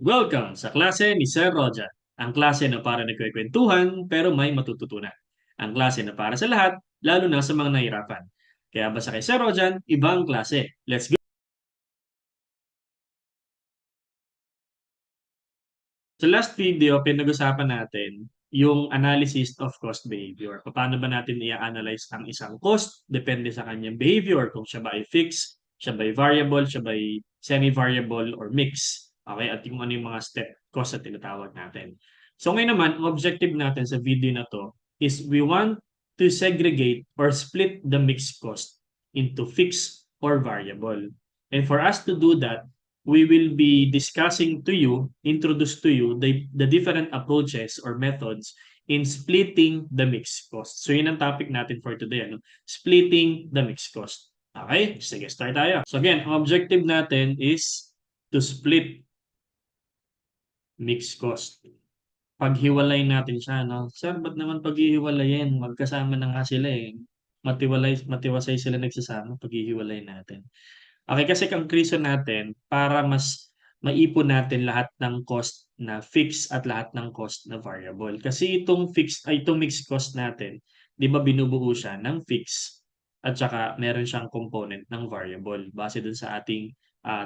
Welcome sa klase ni Sir Roger. Ang klase na para nagkwekwentuhan pero may matututunan. Ang klase na para sa lahat, lalo na sa mga nahirapan. Kaya basta kay Sir Roger, ibang klase. Let's go! Sa last video, pinag-usapan natin yung analysis of cost behavior. Paano ba natin i-analyze ang isang cost? Depende sa kanyang behavior. Kung siya ba ay fixed, siya ba ay variable, siya ba ay semi-variable or mix. Okay? At yung ano yung mga step cost na tinatawag natin. So ngayon naman, ang objective natin sa video na to is we want to segregate or split the mixed cost into fixed or variable. And for us to do that, we will be discussing to you, introduce to you the different approaches or methods in splitting the mixed cost. So yun ang topic natin for today, ano? Splitting the mixed cost. Okay? Sige, start tayo. So again, ang objective natin is to split mixed cost. Paghiwalay natin siya, no? Sir, ba't naman paghihiwalayin? Magkasama na nga sila eh. Matiwasay sila nagsasama, paghihiwalay natin. Okay, kasi ang reason natin para mas maipon natin lahat ng cost na fixed at lahat ng cost na variable. Kasi itong mixed cost natin, 'di ba binubuo siya ng fixed at saka meron siyang component ng variable. Base dun sa ating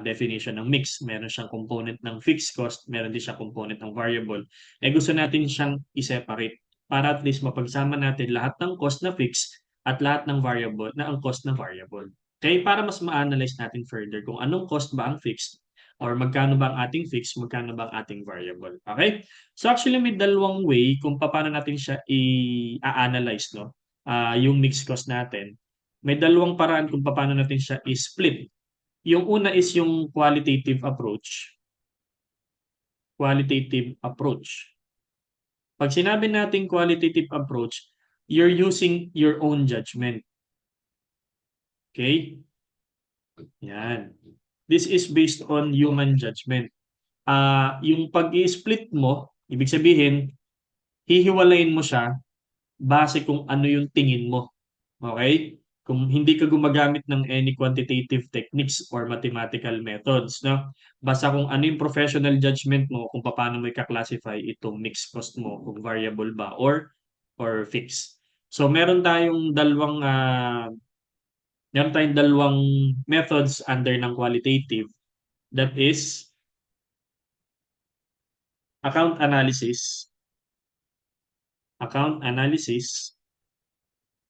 definition ng mix, meron siyang component ng fixed cost, meron din siyang component ng variable. Eh gusto natin siyang i-separate para at least mapagsama natin lahat ng cost na fixed at lahat ng variable na ang cost na variable. Okay, para mas ma-analyze natin further kung anong cost ba ang fixed or magkano ba ang ating fixed, magkano ba ang ating variable. Okay? So actually may dalawang way kung paano natin siya i-analyze, no? Yung mixed cost natin. May dalawang paraan kung paano natin siya i-split. Yung una is yung qualitative approach. Qualitative approach. Pag sinabi natin qualitative approach, you're using your own judgment. Okay? Yan. This is based on human judgment. Yung pag-i-split mo, ibig sabihin, hihiwalayin mo siya base kung ano yung tingin mo. Okay? Kung hindi ka gumagamit ng any quantitative techniques or mathematical methods, no? Basta kung ano yung professional judgment mo kung paano mo i-classify itong mixed cost mo, kung variable ba or fixed. So meron tayong dalawang methods under ng qualitative, that is account analysis,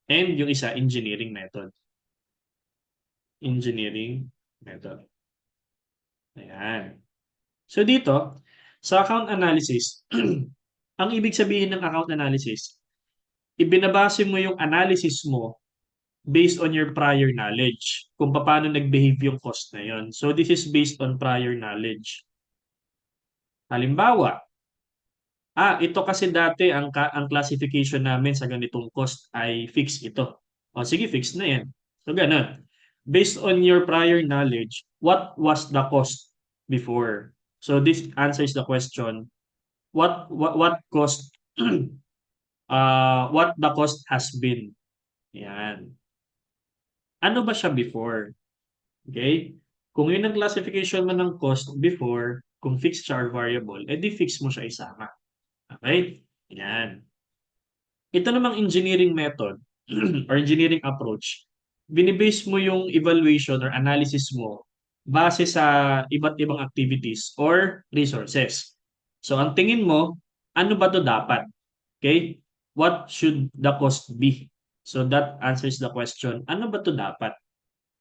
and yung isa, engineering method. Engineering method. Ayan. So dito, sa account analysis, ang ibig sabihin ng account analysis, ibinabase mo yung analysis mo based on your prior knowledge kung paano nag-behave yung cost na yon. So this is based on prior knowledge. Halimbawa, ito kasi dati ang classification namin sa ganitong cost ay fixed ito. O sige, fixed na yan. So ganun. Based on your prior knowledge, what was the cost before? So this answers the question, what cost what the cost has been. Yan. Ano ba siya before? Okay? Kung yun ang classification mo ng cost before, kung fixed siya or variable, edi fix mo siya isama. Okay? Yan. Ito namang engineering method or engineering approach, binibase mo yung evaluation or analysis mo base sa iba't ibang activities or resources. So ang tingin mo, ano ba to dapat? Okay? What should the cost be? So that answers the question, ano ba to dapat?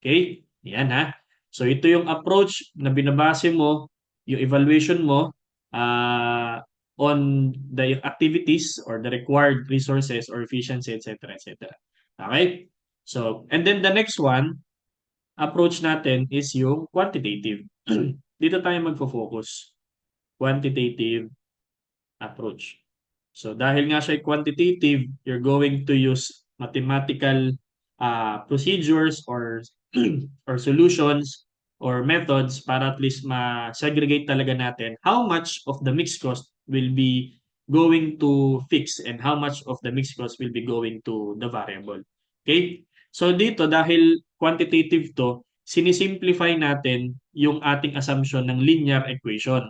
Okay? Yan ha. So ito yung approach na binabase mo, yung evaluation mo uh, on the activities or the required resources or efficiency, etc. etc. Okay? So, and then the next one, approach natin is yung quantitative. Dito tayo magfo-focus. Quantitative approach. So dahil nga siya quantitative, you're going to use mathematical procedures or or solutions or methods para at least ma-segregate talaga natin how much of the mixed cost will be going to fix and how much of the mixed cost will be going to the variable. Okay? So dito dahil quantitative to, sinisimplify natin yung ating assumption ng linear equation.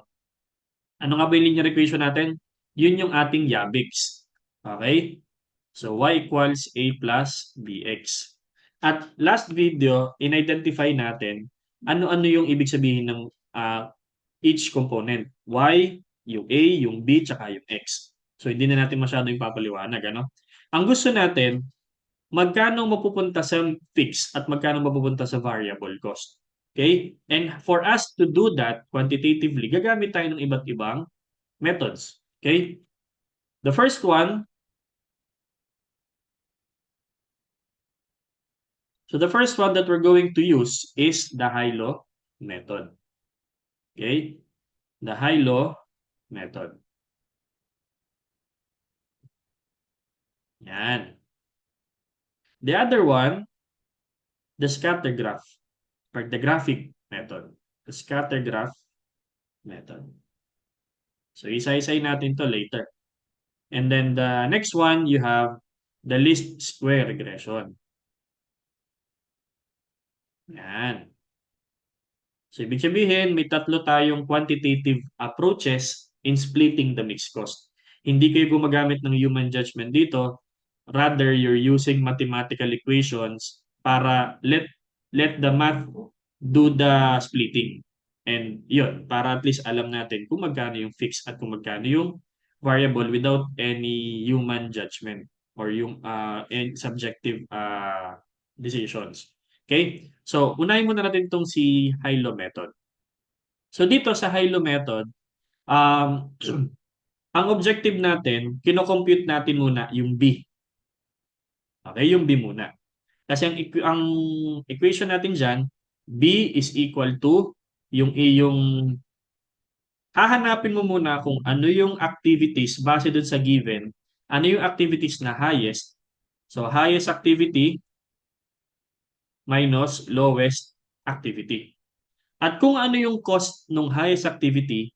Ano nga ba yung linear equation natin? Yun yung ating Yabix. Okay? So, y equals a plus bx. At last video, in-identify natin ano-ano yung ibig sabihin ng each component. Y, yung A, yung B, tsaka yung X. So, hindi na natin masyado yung papaliwanag. Ano? Ang gusto natin, magkano mapupunta sa fixed at magkano mapupunta sa variable cost. Okay? And for us to do that quantitatively, gagamit tayo ng iba't ibang methods. Okay? The first one, so the first one that we're going to use is the high-low method. Okay? The high-low method. Yan. The other one, the scatter graph or the graphic method. The scatter graph method. So isa-isay natin to later. And then the next one, you have the least square regression. Yan. So, ibig sabihin, may tatlo tayong quantitative approaches in splitting the mixed cost. Hindi kayo gumagamit ng human judgment dito. Rather, you're using mathematical equations para let the math do the splitting. And yun, para at least alam natin kung magkano yung fixed at kung magkano yung variable without any human judgment or yung subjective decisions. Okay? So, unahin muna natin itong si high-low method. So, dito sa high-low method, um, ang objective natin, kinocompute natin muna yung B. Okay? Yung B muna. Kasi ang equation natin dyan, B is equal to yung A yung hahanapin mo muna kung ano yung activities base dun sa given, ano yung activities na highest. So, highest activity minus lowest activity. At kung ano yung cost ng highest activity,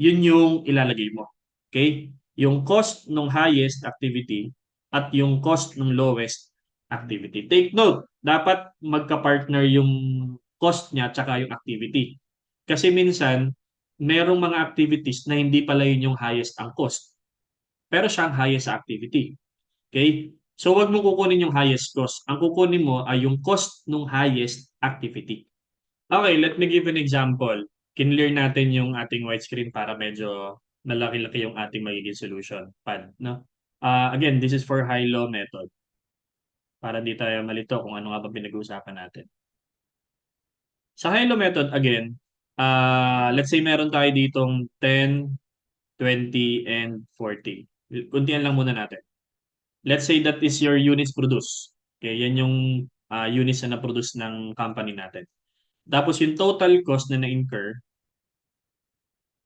yun yung ilalagay mo. Okay? Yung cost ng highest activity at yung cost ng lowest activity. Take note, dapat magka-partner yung cost niya tsaka yung activity. Kasi minsan, merong mga activities na hindi pala yun yung highest ang cost. Pero siya ang highest sa activity. Okay? So, wag mo kukunin yung highest cost. Ang kukunin mo ay yung cost ng highest activity. Okay, let me give an example. Kinlear natin yung ating white screen para medyo malaki-laki yung ating magiging solution pad, no? Again, this is for high-low method. Para di tayo malito kung ano nga ba pinag-uusapan natin. Sa high-low method, again, let's say meron tayo ditong 10, 20, and 40. Kuntian lang muna natin. Let's say that is your units produced. Okay, yan yung units na na-produce ng company natin. Tapos yung total cost na na-incur,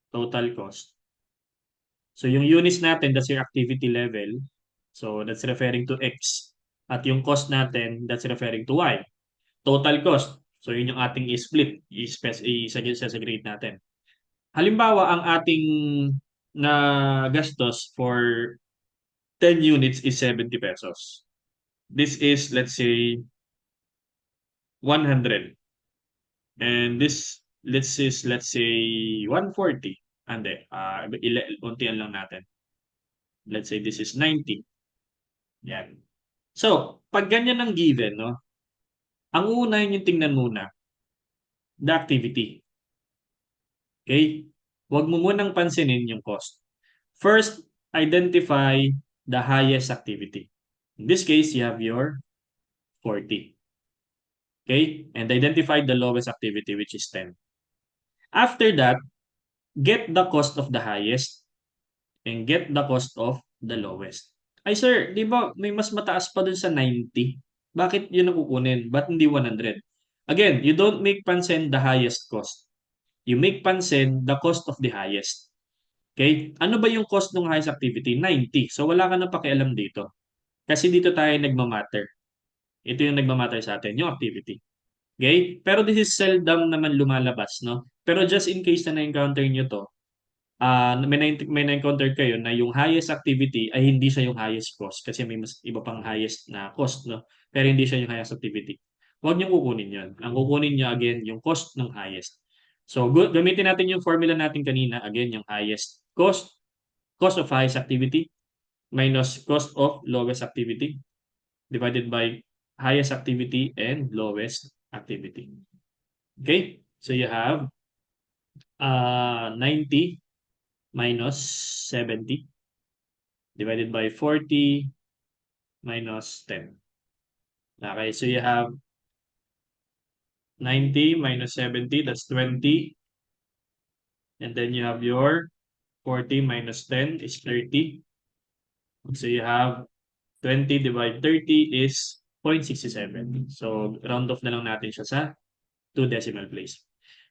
total cost. So yung units natin, that's your activity level. So that's referring to X. At yung cost natin, that's referring to Y. Total cost. So yun yung ating i-split, i-segregate natin. Halimbawa, ang ating na gastos for 10 units is 70 pesos. This is, let's say, 100. And this, let's say, 140. Ande, untian lang natin. Let's say this is 90. Yan. So, pag ganyan ang given, no, ang uunahin yung tingnan muna, the activity. Okay? Huwag mo munang pansinin yung cost. First, identify the highest activity. In this case, you have your 40. Okay? And identify the lowest activity, which is 10. After that, get the cost of the highest and get the cost of the lowest. Ay sir, di ba may mas mataas pa dun sa 90? Bakit yun ang kukunin? Ba't hindi 100? Again, you don't make pansin the highest cost. You make pansin the cost of the highest. Okay? Ano ba yung cost ng highest activity? 90. So wala ka na pakialam dito. Kasi dito tayo nagmamatter. Ito yung nagmamatter sa atin, yung activity. Okay? Pero this is seldom naman lumalabas, no? Pero just in case na na-encounter nyo to, may na-encounter kayo na yung highest activity ay hindi siya yung highest cost kasi may mas iba pang highest na cost, no? Pero hindi siya yung highest activity. Huwag niyo kukunin yun. Ang kukunin niyo again, yung cost ng highest. So, gamitin natin yung formula natin kanina. Again, yung highest cost of highest activity minus cost of lowest activity divided by highest activity and lowest activity. Okay? So, you have 90 minus 70 divided by 40 minus 10. Okay, so you have 90 minus 70, that's 20. And then you have your 40 minus 10 is 30. So you have 20 divided 30 is 0.67. So round off na lang natin siya sa 2 decimal place.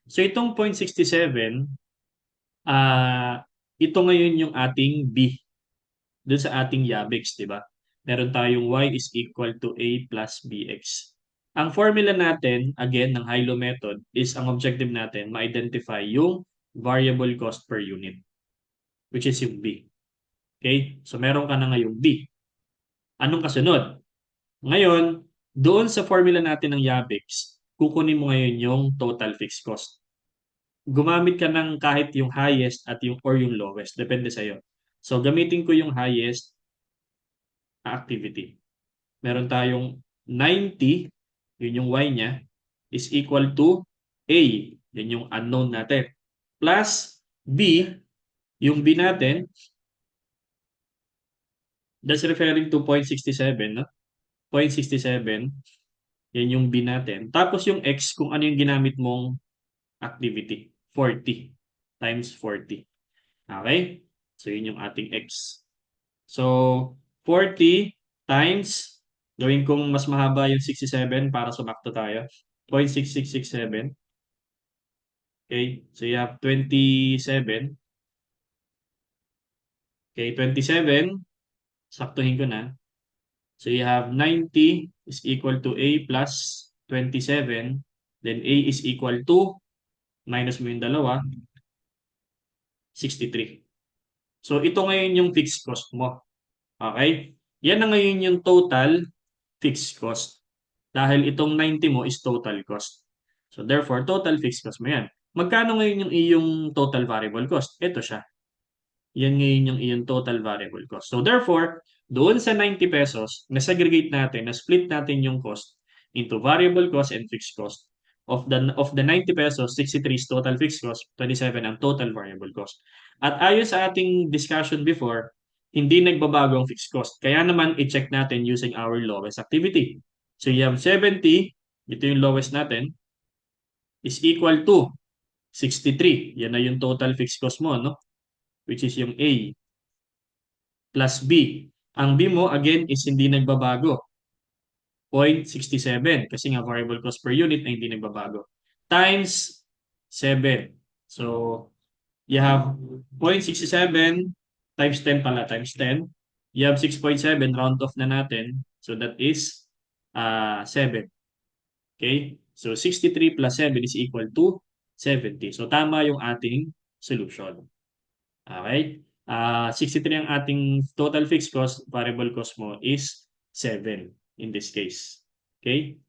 So itong 0.67, ito ngayon yung ating B dun sa ating Yabex, di ba? Meron tayong y is equal to a plus bx. Ang formula natin, again, ng high-low method is ang objective natin, ma-identify yung variable cost per unit, which is yung B. Okay? So meron ka na ngayong B. Anong kasunod? Ngayon, doon sa formula natin ng Yabex, kukunin mo ngayon yung total fixed cost. Gumamit ka ng kahit yung highest at yung or yung lowest. Depende sa'yo. So, gamitin ko yung highest activity. Meron tayong 90, yun yung y niya, is equal to A, yun yung unknown natin, plus B, yung B natin, that's referring to 0.67, no? 0.67, yan yung B natin. Tapos yung X, kung ano yung ginamit mong activity, 40 times 40. Okay? So, yun yung ating X. So, 40 times, gawin kong mas mahaba yung 67 para sumakto tayo. 0.6667. Okay? So, you have 27. Okay, 27. Saktuhin ko na. So, you have 90 is equal to A plus 27. Then, A is equal to, minus mo yung dalawa, 63. So, ito ngayon yung fixed cost mo. Okay? Yan na ngayon yung total fixed cost. Dahil itong 90 mo is total cost. So therefore, total fixed cost mo yan. Magkano ngayon yung iyong total variable cost? Ito siya. Yan ngayon yung iyong total variable cost. So therefore, doon sa 90 pesos, na-segregate natin, na-split natin yung cost into variable cost and fixed cost. Of the 90 pesos, 63 is total fixed cost, 27 ang total variable cost. At ayon sa ating discussion before, hindi nagbabago ang fixed cost. Kaya naman, i-check natin using our lowest activity. So you have 70, ito yung lowest natin, is equal to 63. Yan na yung total fixed cost mo, no? Which is yung A plus B. Ang B mo, again, is hindi nagbabago. 0.67 kasi nga variable cost per unit ay hindi nagbabago. Times 7. So, you have 0.67 times 10 pala, times 10. You have 6.7, round off na natin. So, that is 7. Okay? So, 63 plus 7 is equal to 70. So, tama yung ating solution. Okay? 63 ang ating total fixed cost, variable cost mo is 7 in this case. Okay?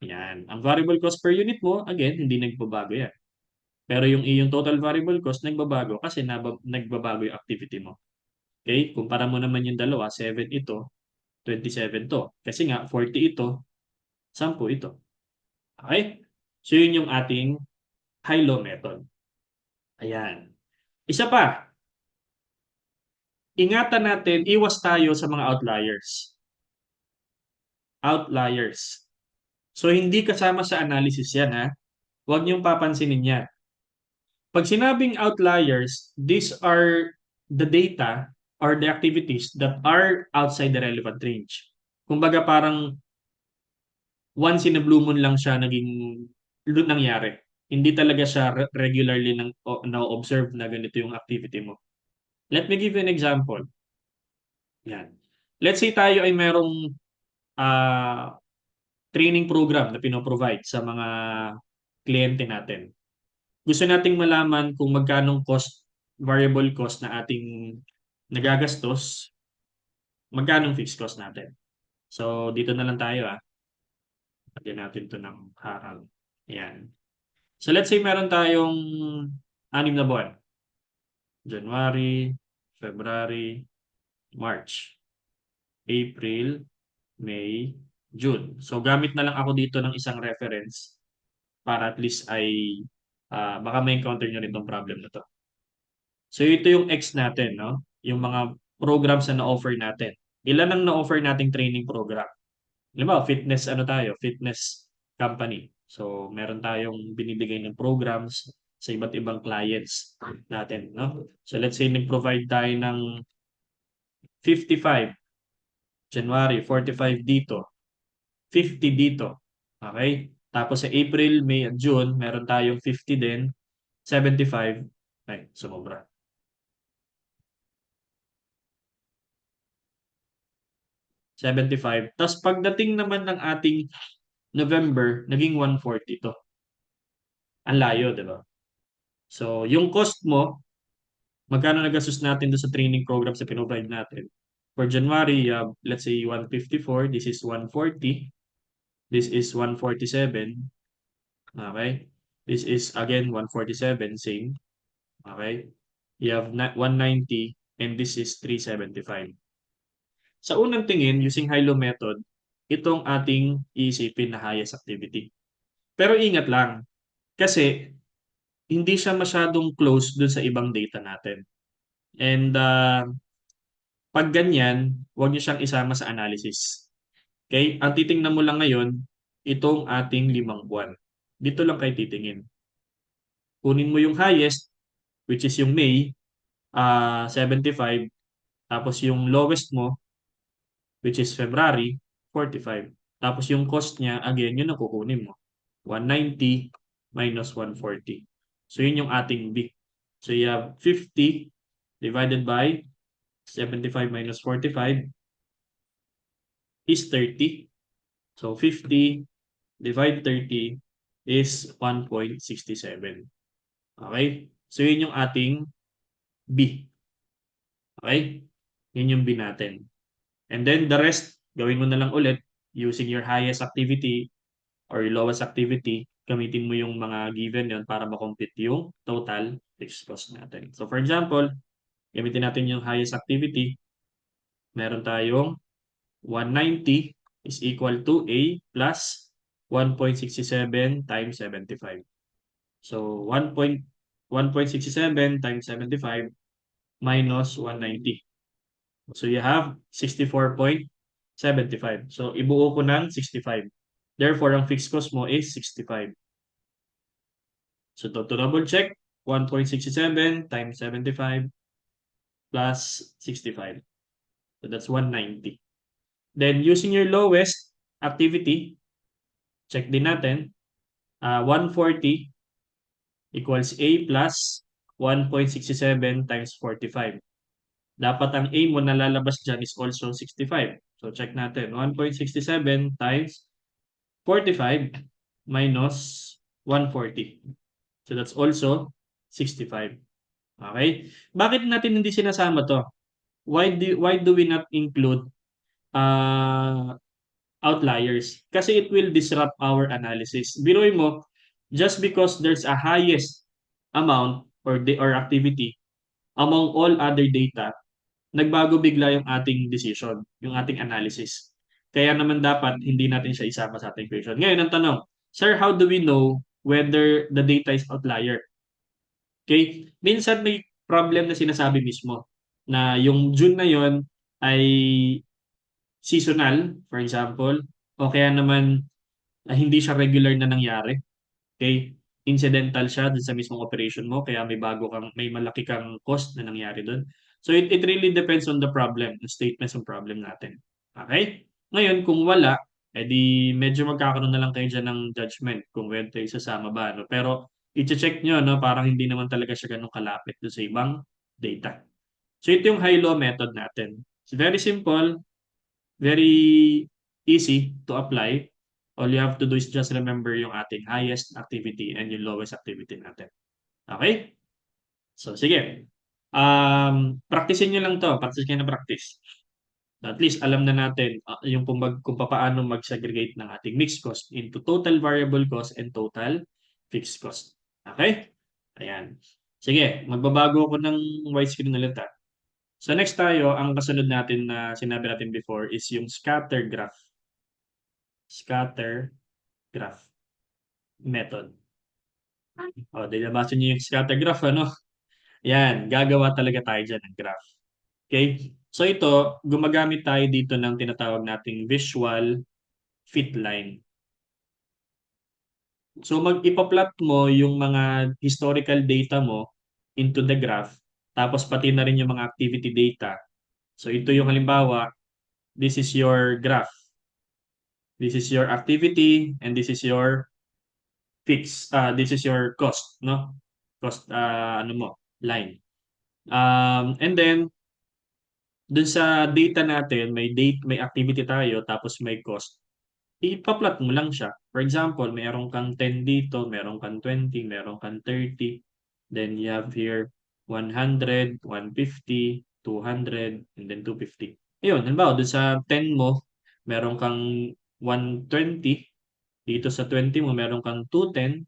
Yan. Ang variable cost per unit mo, again, hindi nagbabago yan. Pero yung iyong total variable cost, nagbabago kasi nagbabago yung activity mo. Okay? Kumpara mo naman yung dalawa, 7 ito, 27 to. Kasi nga, 40 ito, 10 ito. Okay? So, yun yung ating high-low method. Ayan. Isa pa, ingatan natin, iwas tayo sa mga outliers. Outliers. So, hindi kasama sa analysis yan, ha? Huwag niyong papansinin yan. Pag sinabing outliers, these are the data or the activities that are outside the relevant range. Kumbaga parang once in a blue moon lang siya nangyari. Hindi talaga siya regularly na-observe na ganito yung activity mo. Let me give you an example. Yan. Let's say tayo ay merong uh, training program na pinoprovide sa mga kliyente natin. Gusto nating malaman kung magkanong variable cost na ating nagagastos, magkanong fixed cost natin. So, dito na lang tayo. Lagyan natin to ng harang. Ayan. So let's say meron tayong 6 na buwan. January, February, March, April, May, June. So gamit na lang ako dito ng isang reference para at least ay baka may encounter nyo rin tong problem na 'to. So ito yung X natin, no? Yung mga programs na na-offer natin. Ilan ang na-offer nating training program? Halimbawa, fitness ano tayo, fitness company. So meron tayong binibigay ng programs sa iba't ibang clients natin, no? So let's say nag-provide tayo ng 55 January, 45 dito, 50 dito. Okay? Tapos sa April, May at June, meron tayong 50 din, 75. Ay, sumobra. 75. Tapos pagdating naman ng ating November, naging 140 to. Ang layo, di ba? So, yung cost mo, magkano nagastos natin doon sa training program sa pinrovide natin? For January, let's say 154. This is 140. This is 147. Okay? This is again 147, same. Okay? You have 190 and this is 375. Sa unang tingin, using high-low method, itong ating iisipin na highest activity. Pero ingat lang, kasi hindi siya masyadong close dun sa ibang data natin. And pag ganyan, huwag niyo siyang isama sa analysis. Okay? Ang titingnan mo lang ngayon, itong ating 5 buwan. Dito lang kayo titingin. Kunin mo yung highest, which is yung May, 75. Tapos yung lowest mo, which is February, 45. Tapos yung cost niya, again, yun ang kukunin mo. 190 minus 140. So yun yung ating B. So you have 50 divided by 75 minus 45 is 30. So 50 divide 30 is 1.67. Okay? So yun yung ating B. Okay? Yun yung B natin. And then the rest, gawin mo na lang ulit using your highest activity or your lowest activity. Gamitin mo yung mga given yon para makompute yung total fixed cost natin. So for example, gamitin natin yung highest activity. Meron tayong 190 is equal to A plus 1.67 times 75. So 1.67 times 75 minus 190. So you have 64.75. So ibuo ko ng 65. Therefore, ang fixed cost mo is 65. So to double check, 1.67 times 75 plus 65. So that's 190. Then using your lowest activity, check din natin, 140 equals A plus 1.67 times 45. Dapat ang A mo na lalabas dyan is also 65. So check natin, 1.67 times 45 minus 140. So that's also 65. Okay? Bakit natin hindi sinasama to? Why do we not include uh, outliers? Kasi it will disrupt our analysis. Biruin mo, just because there's a highest amount or activity among all other data, nagbago bigla yung ating decision, yung ating analysis. Kaya naman dapat hindi natin siya isama sa ating equation. Ngayon, ang tanong, Sir, how do we know whether the data is outlier? Okay? Minsan may problem na sinasabi mismo na yung June na yon ay seasonal, for example, o kaya naman hindi siya regular na nangyari. Okay? Incidental siya dun sa mismong operation mo, kaya may malaki kang cost na nangyari dun. So it really depends on the problem, the statements ng problem natin. Okay? Ngayon, kung wala, edi medyo magkakaroon na lang kayo dyan ng judgment kung whether isasama ba. No? Pero i-check nyo, no? Parang hindi naman talaga siya ganun kalapit doon sa ibang data. So ito yung high-low method natin. It's very simple, very easy to apply. All you have to do is just remember yung ating highest activity and yung lowest activity natin. Okay? So, sige. Practicein nyo lang to. Practice kayo na practice. At least alam na natin yung kung paano mag-segregate ng ating mixed cost into total variable cost and total fixed cost. Okay? Ayan. Sige, magbabago ako ng white screen ulit ha. So next tayo, ang kasunod natin na sinabi natin before is yung scatter graph. Scatter graph method. O, di nabasa niyo yung scatter graph, ano? Yan, gagawa talaga tayo dyan ng graph. Okay? So ito, gumagamit tayo dito ng tinatawag nating visual fit line. So ipa-plot mo yung mga historical data mo into the graph, tapos pati na rin yung mga activity data. So ito yung halimbawa, this is your graph. This is your activity and this is your this is your cost, no? Cost ano mo, line. And then dun sa data natin, may activity tayo tapos may cost. Ipa-plot mo lang siya. For example, meron kang 10 dito, meron kang 20, meron kang 30. Then you have here 100, 150, 200, and then 250. Ayun, halimbawa, dun sa 10 mo, meron kang 120. Dito sa 20 mo, meron kang 210.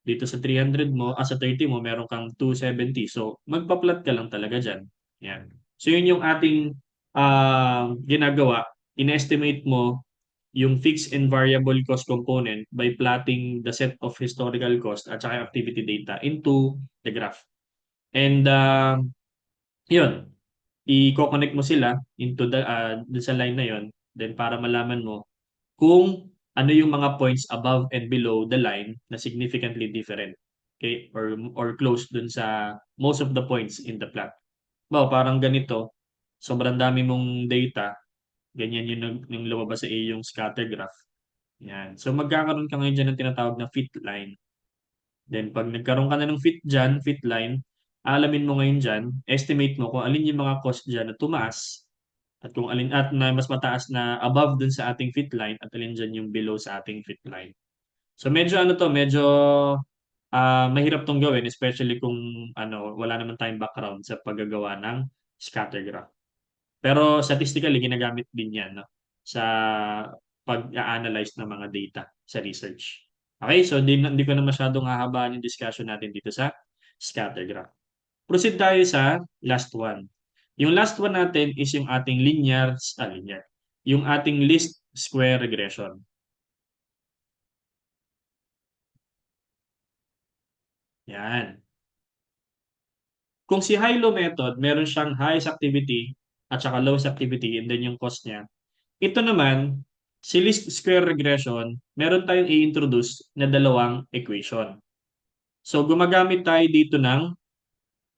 Dito sa 300 mo, sa 30 mo, meron kang 270. So, magpa-plot ka lang talaga dyan. Yan. So, yun yung ating ginagawa. In-estimate mo yung fixed and variable cost component by plotting the set of historical cost at saka activity data into the graph. And yun, i-connect mo sila into dun sa line na yun, then para malaman mo kung ano yung mga points above and below the line na significantly different. Okay? Or close dun sa most of the points in the plot. Parang ganito, sobrang dami mong data, ganyan yung lumabas sa iyong scatter graph. Yan. So magkakaroon ka ngayon dyan ng tinatawag na fit line. Then pag nagkaroon ka na ng fit line, alamin mo ngayon dyan, estimate mo kung alin yung mga cost dyan na tumaas at kung alin at na mas mataas na above dun sa ating fit line at alin dyan yung below sa ating fit line. So medyo ano to, medyo mahirap tong gawin especially kung wala naman tayong background sa paggagawa ng scatter graph. Pero statistically ginagamit din 'yan, no, sa pag-a-analyze ng mga data sa research. Okay, so hindi ko na masyadong hahabaan yung discussion natin dito sa scatter graph. Proceed tayo sa last one. Yung last one natin is yung ating linear, yung ating least square regression. Yan. Kung si high-low method, meron siyang highest activity at saka lowest activity and then yung cost niya. Ito naman, si least square regression, meron tayong i-introduce na dalawang equation. So gumagamit tayo dito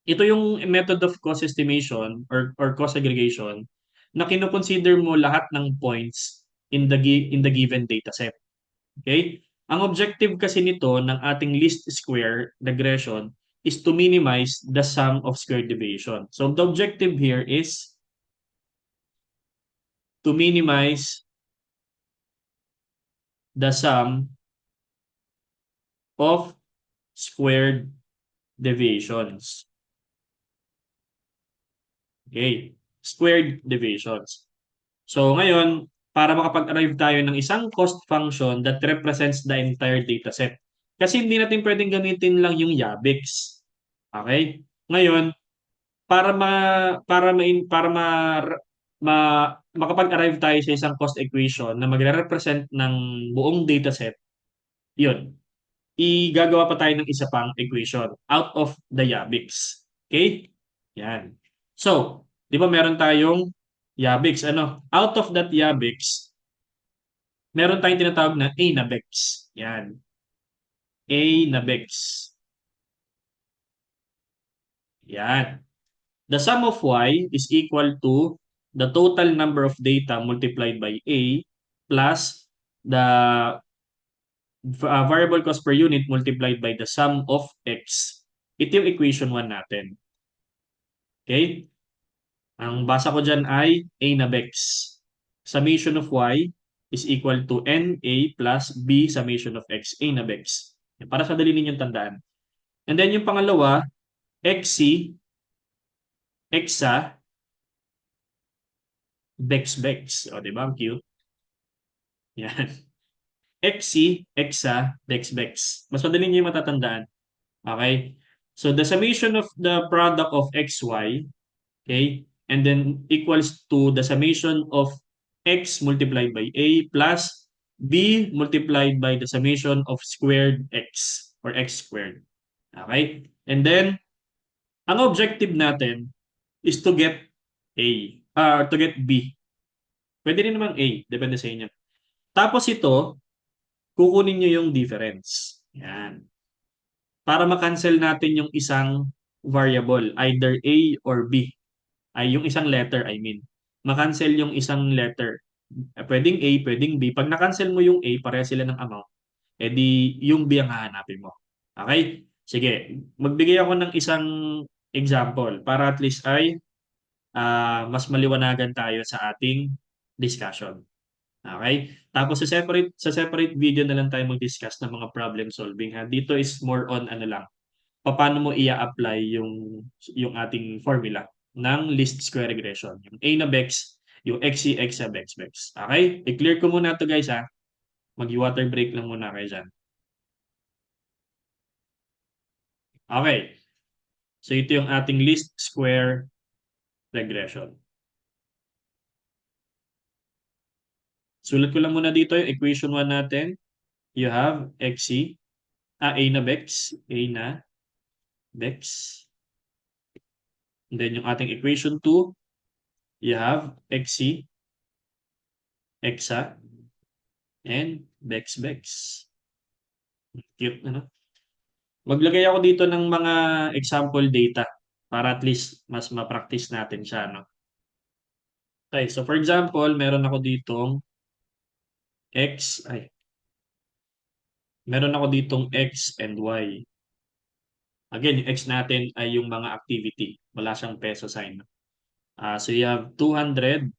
ito yung method of cost estimation or cost aggregation na kino-consider mo lahat ng points in the given data set. Okay? Ang objective kasi nito ng ating least square regression is to minimize the sum of square deviation. So the objective here is to minimize the sum of squared deviations. Okay? Squared deviations. So ngayon, para makapag-arrive tayo ng isang cost function that represents the entire dataset. Kasi hindi natin pwedeng gamitin lang yung Yabix. Okay? Ngayon, para ma para ma para ma, ma makapag-arrive tayo sa isang cost equation na magre-represent ng buong dataset, yun. Igagawa pa tayo ng isa pang equation out of the Yabix. Okay? Yan. So, di ba meron tayong Yabix, ano? Out of that Yabix, meron tayong tinatawag na A na Bex. Yan. A na Bex. Yan. The sum of y is equal to the total number of data multiplied by A plus the variable cost per unit multiplied by the sum of x. Ito yung equation 1 natin. Okay? Ang basa ko dyan ay A na Bex. Summation of y is equal to NA plus B summation of x. A na Bex. Para sa dali ninyong tandaan. And then yung pangalawa, XC, Exa, Bex Bex. O, di ba? Ang cute. Yan. XC, Exa, Bex Bex. Mas madali niyo yung matatandaan. Okay? So the summation of the product of xy, okay, and then equals to the summation of x multiplied by a plus b multiplied by the summation of squared x or x squared. Okay? And then, ang objective natin is to get A, to get B. Pwede rin naman A, depende sa inyo. Tapos ito, kukunin nyo yung difference. Yan. Para ma-cancel natin yung isang variable, either A or B. Ay, yung isang letter, I mean. Ma-cancel yung isang letter. Pwedeng A, pwedeng B. Pag na-cancel mo yung A, pareha sila ng amount, edi yung B ang hahanapin mo. Okay? Sige, magbigay ako ng isang example para at least ay mas maliwanagan tayo sa ating discussion. Okay? Tapos sa separate video na lang tayo mag-discuss ng mga problem solving ha. Dito is more on ano lang, paano mo i-apply yung ating formula ng least square regression. Yung A na Bex, yung XC, X sa Bex, Bex. Okay? I-clear ko muna to guys ha. Mag-water break lang muna kayo dyan. Okay. So ito yung ating least square regression. Sulat ko lang muna dito yung equation 1 natin. You have XC, A na Bex, A na Bex. And then yung ating equation 2, you have XC, Xa, and Bex, Bex. Cute, ano? Maglagay ako dito ng mga example data para at least mas ma-practice natin siya, no? Okay, so for example, meron ako ditong meron ako ditong X and Y. Again, yung X natin ay yung mga activity. Wala siyang peso sign. So you have 200.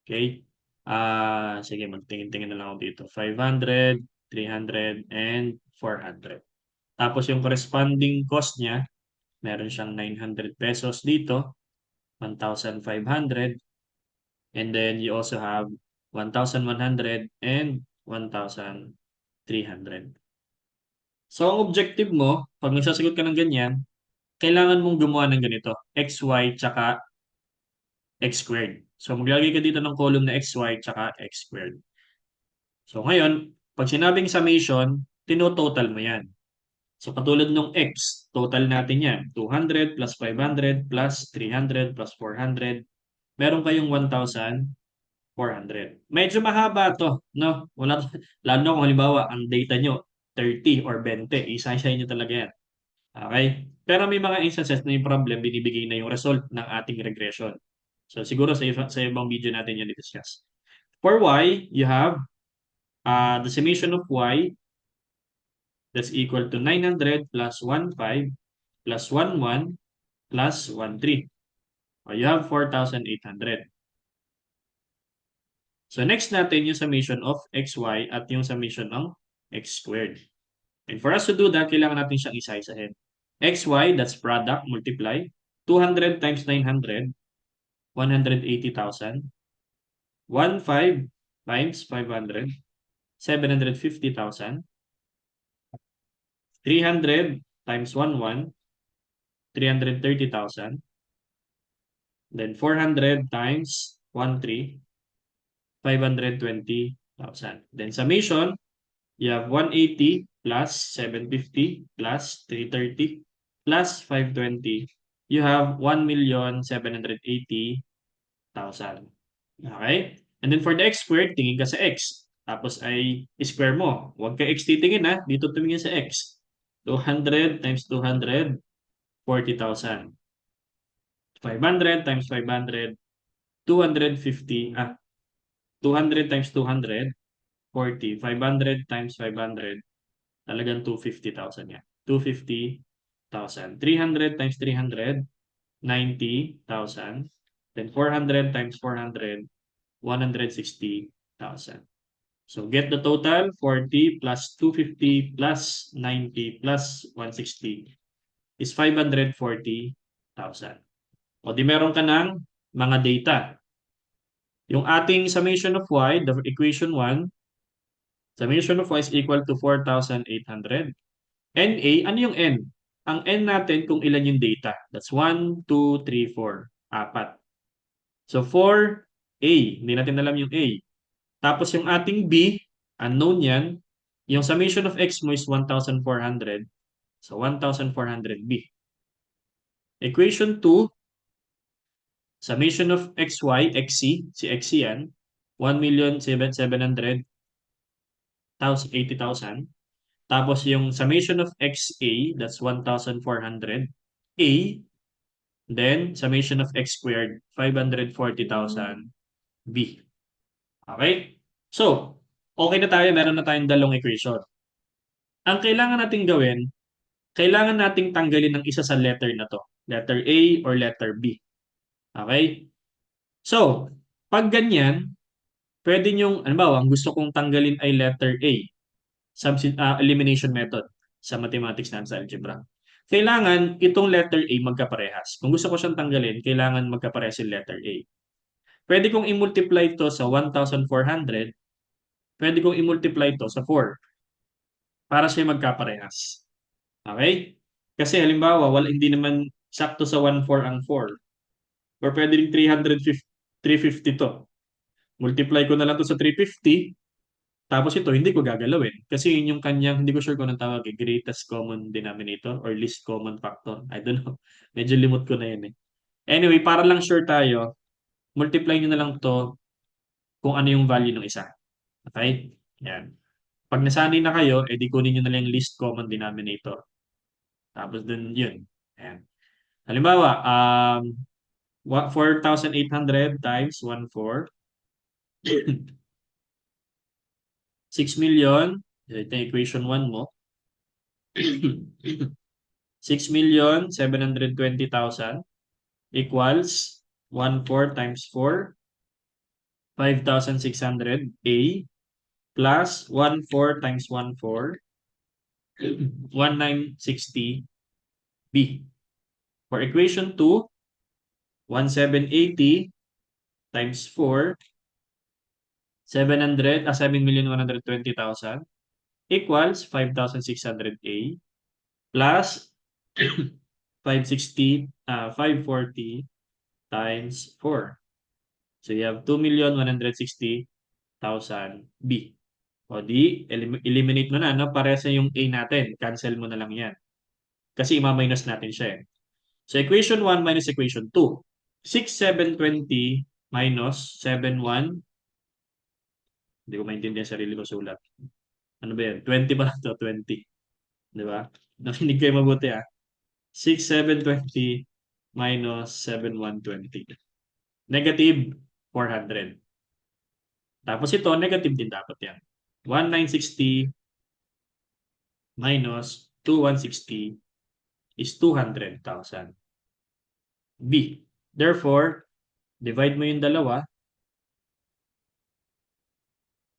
Okay? Sige, magtingin-tingin na lang ako dito. 500, 300, and 400. Tapos yung corresponding cost niya, meron siyang 900 pesos dito, 1,500, and then you also have 1,100 and 1,300. So, ang objective mo, pag nagsasagot ka ng ganyan, kailangan mong gumawa ng ganito, xy tsaka x squared. So, maglalagay ka dito ng column na xy tsaka x squared. So, ngayon, pag sinabing summation, tinototal mo yan. So, katulad nung x, total natin yan. 200 plus 500 plus 300 plus 400. Meron kayong 1,400. Medyo mahaba to, no? Wala, lalo na kung halimbawa, ang data nyo, 30 or 20. Isa-isa nyo talaga yan. Okay? Pero may mga instances na yung problem, binibigay na yung result ng ating regression. So, siguro sa ibang video natin yan i-discuss. For y, you have the summation of y that's equal to 900 plus 15 plus 11 plus 13. You have 4,800. So next natin yung summation of xy at yung summation ng x squared. And for us to do that, kailangan natin siyang isa-isahin. xy, that's product, multiply. 200 times 900, 180,000. 15 times 500, 750,000. 300 times 11, 330,000. Then 400 times 13, 520,000. Then summation, you have 180 plus 750 plus 330 plus 520. You have 1,780,000. Okay? And then for the x squared, tingin ka sa x. Tapos ay square mo. Huwag ka x titingin ha. Dito tumingin sa x. 200 times 200, 40,000. 500 times 500, 250. 200 times 200, 40. 500 times 500, talagang 250,000 yan. 250,000. 300 times 300, 90,000. Then 400 times 400, 160,000. So get the total, 40 plus 250 plus 90 plus 160 is 540,000. O di meron ka ng mga data. Yung ating summation of y, the equation 1, summation of y is equal to 4,800. NA, ano yung N? Ang N natin kung ilan yung data. That's 1, 2, 3, 4. Apat. So 4A, hindi natin alam yung A. Tapos yung ating B, unknown yan. Yung summation of X mo is 1,400. So 1,400B. Equation 2, summation of XY, XC, si XC yan, 1,700,000, 80,000. Tapos yung summation of XA, that's 1,400. A, then summation of X squared, 540,000 B. Okay? So, okay na tayo. Meron na tayong dalawang equation. Ang kailangan nating gawin, kailangan nating tanggalin ng isa sa letter na to. Letter A or letter B. Okay? So, pag ganyan, pwede nyong, ano ba, ang gusto kong tanggalin ay letter A. Elimination method sa mathematics na sa algebra. Kailangan itong letter A magkaparehas. Kung gusto ko siyang tanggalin, kailangan magkaparehas yung letter A. Pwede kong i-multiply ito sa 1,400. Pwede kong i-multiply ito sa 4 para siya magkaparehas. Okay? Kasi halimbawa, hindi naman sakto sa 1,4 ang 4. Or pwede rin 350 to. Multiply ko na lang to sa 350. Tapos ito, hindi ko gagalawin. Kasi yun yung kanyang, hindi ko sure kung anong tawag greatest common denominator or least common factor. I don't know. Medyo limot ko na yun eh. Anyway, para lang sure tayo, multiply nyo na lang to kung ano yung value ng isa. Okay? Yan. Pag nasanay na kayo, edi kunin nyo na lang yung least common denominator. Tapos dun yun. Ayan. Halimbawa, 4,800 times 1,4. 6,000,000. Ito yung equation 1 mo. 6,720,000 equals 1,4 times 4, 5,600 A plus 1,4 times 1,4, 1,960 B. For equation 2, 1,780 times 4, 7,120,000 equals 5,600 A plus 540 times 4. So you have 2,160,000 B. O di, eliminate mo na, no? Parehas na yung A natin. Cancel mo na lang yan. Kasi ima-minus natin siya eh. So equation 1 minus equation 2. 6,720 minus 7,1. Hindi ko maintindihan sarili ko sulat. Ano ba yan? 20 ba to? 20. Di ba? Nakinig kayo mabuti ah. 6,720 minus 7,120. Negative 400. Tapos ito, negative din dapat yan. 1,960 minus 2,160 is 200,000. B. Therefore, divide mo yung dalawa.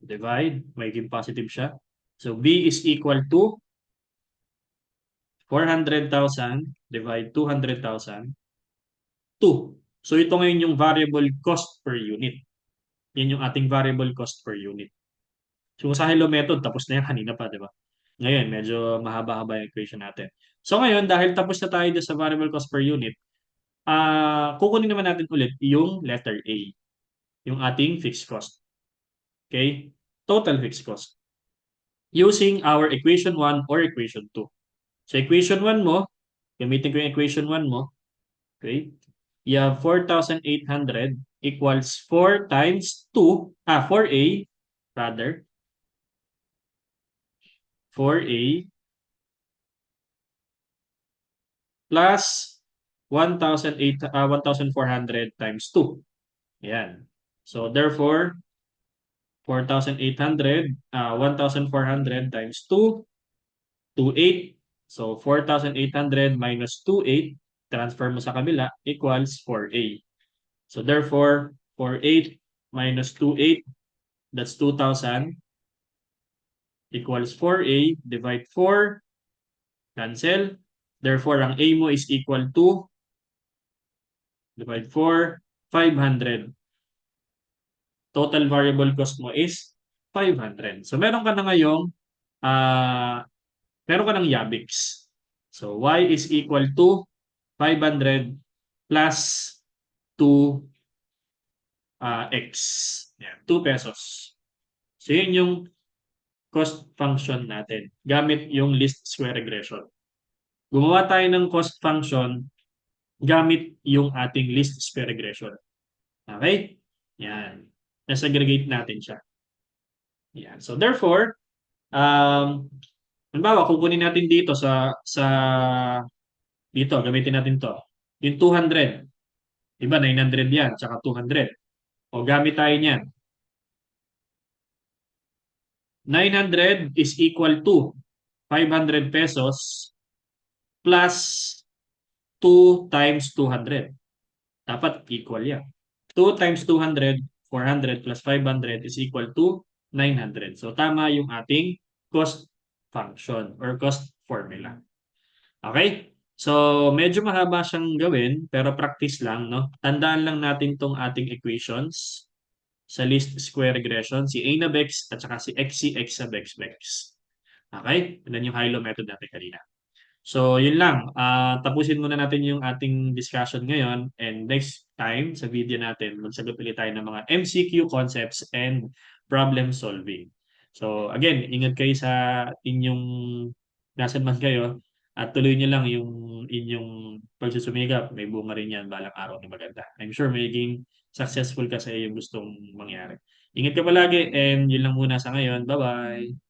Divide, magiging positive siya. So, B is equal to 400,000 divide 200,000, 2. So, ito ngayon yung variable cost per unit. Yan yung ating variable cost per unit. So, sa Hello method, tapos na yan kanina pa, di ba? Ngayon, medyo mahaba-haba yung equation natin. So, ngayon, dahil tapos na tayo sa variable cost per unit, kukunin naman natin ulit yung letter A, yung ating fixed cost. Okay? Total fixed cost. Using our equation 1 or equation 2. So, equation 1 mo, gamitin ko yung equation 1 mo, okay? You have 4,800 equals 4 times 2, 4A, rather, 4A plus 1,400 times 2. Ayan. So, therefore, 4,800, 1,400 times 2, 2,800. So, 4,800 minus 2,800, transfer mo sa kabila, equals 4A. So, therefore, 4,800 minus 2,800, that's 2,000, equals 4A, divide 4, cancel. Therefore, ang A mo is equal to, divide 4, 500. Total variable cost mo is 500. So, meron ka na ngayong meron ka ng Yabix. So, y is equal to 500 plus 2 x. Yan, 2 pesos. So, yun yung cost function natin gamit yung least square regression. Gumawa tayo ng cost function gamit yung ating least square regression. Okay? Yan. Nasaggregate natin siya. Yan. So, therefore, halimbawa, kukunin natin dito dito, gamitin natin to. Yung 200. Diba, 900 yan, tsaka 200. O, gamit tayo niyan. 900 is equal to 500 pesos plus 2 times 200. Dapat equal yan. 2 times 200, 400 plus 500 is equal to 900. So, tama yung ating cost function or cost formula. Okay? So, medyo mahaba siyang gawin, pero practice lang, no? Tandaan lang natin tong ating equations sa least square regression, si a na bex at saka si x sa bex. Okay? Yan yung high-low method natin kanina. So, yun lang. Tapusin muna natin yung ating discussion ngayon, and next time sa video natin, magsagot ulit tayo ng mga MCQ concepts and problem solving. So, again, ingat kayo sa inyong nasan man kayo at tuloy niyo lang yung inyong pagsusumikap. May bunga rin yan balang araw na maganda. I'm sure magiging successful ka sa iyong gustong mangyari. Ingat ka palagi, and yun lang muna sa ngayon. Bye-bye!